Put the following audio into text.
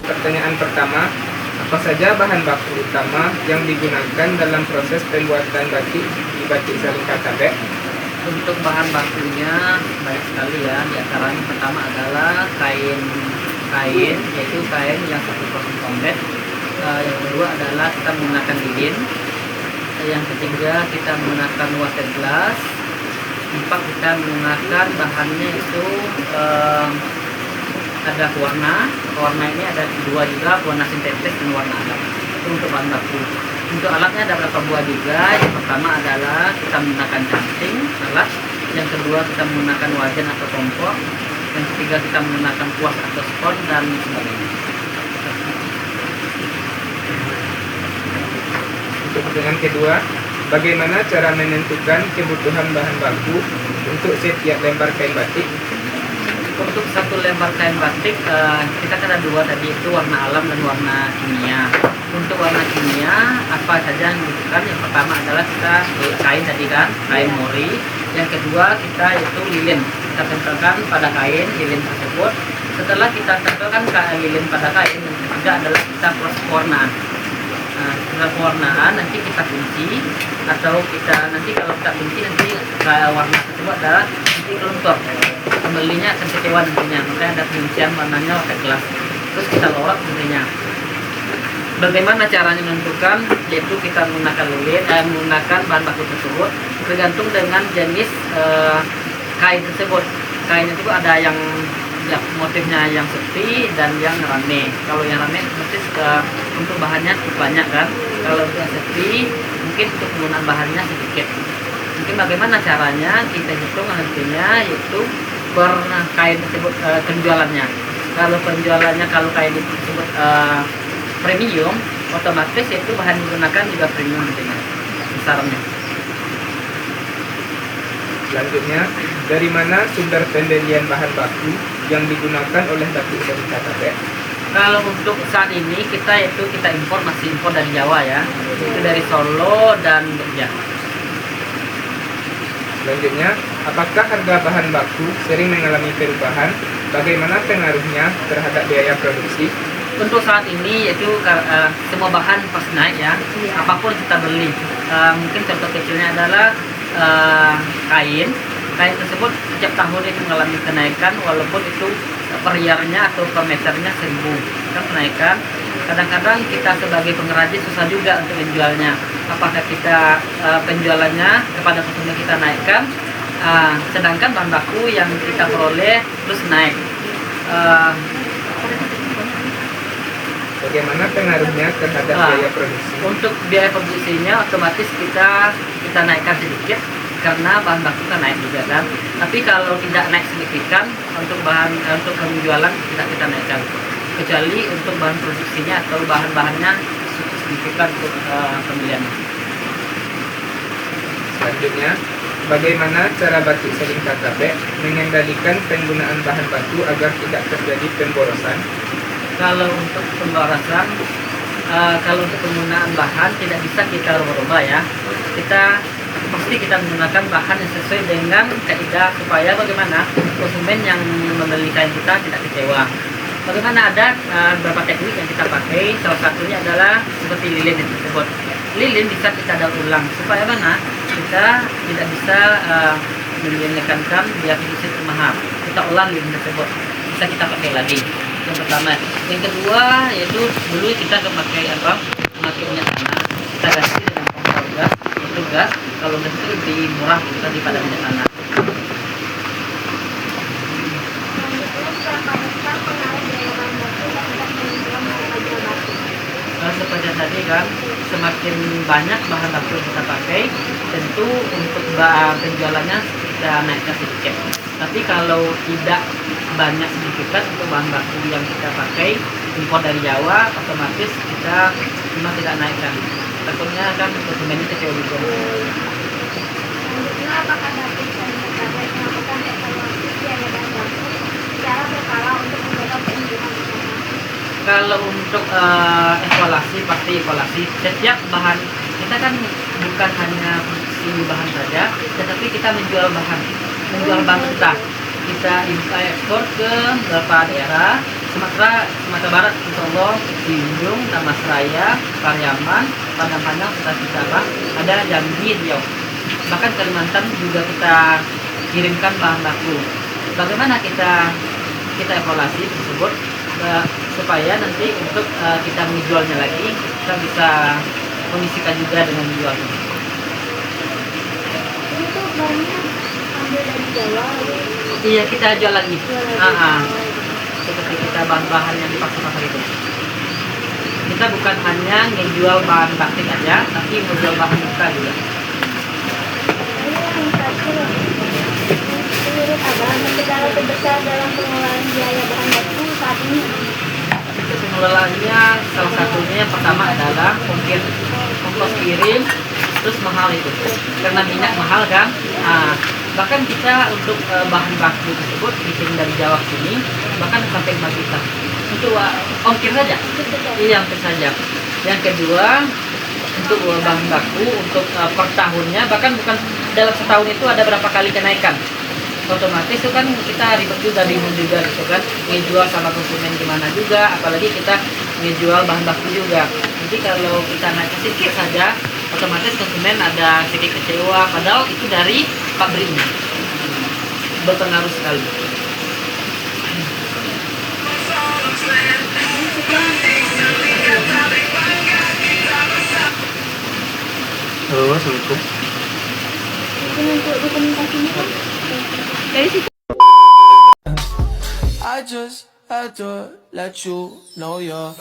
Pertanyaan pertama, apa saja bahan baku utama yang digunakan dalam proses pembuatan batik di Batik Saling KKBek? Untuk bahan bakunya banyak sekali ya. Di antaranya pertama adalah kain, yaitu kain yang 100% komplet. Yang kedua adalah kita menggunakan lilin. Yang ketiga kita menggunakan water glass. Empat, kita menggunakan bahannya itu ada warna ini ada dua juga, warna sintetis dan warna alam. Itu untuk bahan baku. Untuk alatnya ada beberapa buah juga. Yang pertama adalah kita menggunakan canting alat. Yang kedua kita menggunakan wajan atau kompor. Yang ketiga kita menggunakan kuas atau spon dan sebagainya. Untuk pertanyaan kedua, bagaimana cara menentukan kebutuhan bahan baku untuk setiap lembar kain batik? Untuk satu lembar kain batik kita kan ada dua tadi, itu warna alam dan warna kimia. Untuk warna kimia apa saja yang dibutuhkan? Yang pertama adalah kita kain tadi kan, kain mori. Yang kedua kita itu lilin. Kita tempelkan pada kain lilin tersebut. Setelah kita tempelkan lilin pada kain, yang ketiga adalah kita proses pewarnaan. Setelah pewarnaan nanti kita kunci, atau kita nanti kalau kita kunci nanti warna tersebut adalah nanti luntur, pembelinya akan kecewa nantinya. Makanya ada kuncian warnanya water glass. Terus kita lorot nantinya. Bagaimana caranya menentukan? Yaitu kita menggunakan lilin, menggunakan bahan baku tersebut tergantung dengan jenis kain tersebut. Kain itu ada yang motifnya yang sepi dan yang rame. Kalau yang rame berarti untuk bahannya cukup banyak kan. Kalau yang sepi mungkin untuk penggunaan bahannya sedikit. Mungkin bagaimana caranya kita hitung nantinya, yaitu per kain tersebut penjualannya. Kalau penjualannya, kalau kain tersebut premium, otomatis itu bahan digunakan juga premium nantinya besarnya. Selanjutnya, dari mana sumber pembelian bahan baku yang digunakan oleh Batik Saling KKBek? Kalau untuk saat ini kita masih impor dari Jawa ya, itu dari Solo dan Jogja. Selanjutnya, apakah harga bahan baku sering mengalami perubahan? Bagaimana pengaruhnya terhadap biaya produksi? Untuk saat ini yaitu semua bahan pasti naik ya, apapun kita beli. Mungkin contoh kecilnya adalah kain tersebut setiap tahun itu mengalami kenaikan, walaupun itu per yarnya atau per meternya 1000 kan kenaikan. Kadang-kadang kita sebagai pengrajin susah juga untuk menjualnya. Apakah kita penjualannya kepada konsumen kita naikkan, sedangkan bahan baku yang kita peroleh terus naik. Bagaimana pengaruhnya terhadap biaya produksi? Untuk biaya produksinya otomatis kita naikkan sedikit karena bahan baku kan naik juga kan. Tapi kalau tidak naik signifikan untuk penjualan tidak kita naikkan, kecuali untuk bahan produksinya atau bahan-bahannya signifikan untuk pembelian. Selanjutnya, bagaimana cara Batik Saling KKBek mengendalikan penggunaan bahan baku agar tidak terjadi pemborosan? Kalau untuk pemborosan, kalau untuk penggunaan bahan tidak bisa kita rubah-rubah ya. Kita menggunakan bahan yang sesuai dengan kaidah, supaya bagaimana konsumen yang membeli kain kita tidak kecewa. Bagaimana ada beberapa teknik yang kita pakai. Salah satunya adalah seperti lilin yang tersebut. Lilin bisa kita daur ulang supaya mana kita tidak bisa menekankan biaya produksi mahal. Kita ulang lilin tersebut, bisa kita pakai lagi. Yang pertama. Yang kedua yaitu dulu kita memakai minyak tanah, kita ganti dengan kompor gas, yaitu gas. Kalau gas itu lebih murah daripada minyak tanah. Seperti tadi kan, semakin banyak bahan baku yang kita pakai, tentu untuk penjualannya kita naikkan sedikit. Tapi kalau tidak banyak signifikan untuk bahan baku yang kita pakai impor dari Jawa, otomatis kita cuma tidak naikkan. Takutnya kan konsumennya kecewa juga. Selanjutnya, apakah Batik Saling KKBek melakukan evaluasi biaya bahan baku secara berkala untuk menjaga keuntungan usaha? Kalau untuk evaluasi, pasti evaluasi setiap bahan. Kita kan bukan hanya produksi bahan saja, tetapi kita menjual bahan kita impor ekspor ke beberapa daerah. Sumatera Barat insya Allah Tanjung, Damasraya, Pariaman, Padang Panjang, Sabang, ada Jambi, Riau. Bahkan Kalimantan juga kita kirimkan bahan baku. Bagaimana kita evaluasi tersebut supaya nanti untuk kita menjualnya lagi kita bisa kondisikan juga dengan jualnya. Ini tuh barangnya ambil dari Jawa lalu Iya, kita jual lagi. jual lagi. Seperti kita bahan-bahan yang di pasar-pasar itu. Kita bukan hanya ngejual bahan batik aja, tapi menjual bahan kita juga. Ini yang satu, menurut Abang, kendala terbesar dalam pengelolaan biaya bahan baku saat ini. Untuk pengelolaannya salah satunya yang pertama adalah ongkos kirim, terus mahal itu karena minyak mahal kan. Bahkan kita untuk bahan baku tersebut dikirim dari Jawa ke sini bahkan sampai 5 juta untuk ongkir saja. Iya, ongkir saja. Yang kedua untuk bahan baku untuk per tahunnya bahkan bukan dalam setahun itu ada berapa kali kenaikan. Otomatis itu kan kita ribet juga, bingung juga gitu kan, ngejual sama konsumen gimana juga, apalagi kita ngejual bahan baku juga. Jadi kalau kita naik sedikit saja, otomatis konsumen ada sedikit kecewa, padahal itu dari pabriknya. Berpengaruh sekali. Assalamualaikum. Mungkin untuk dokumentasinya kan dari situ. I just had to let you know you're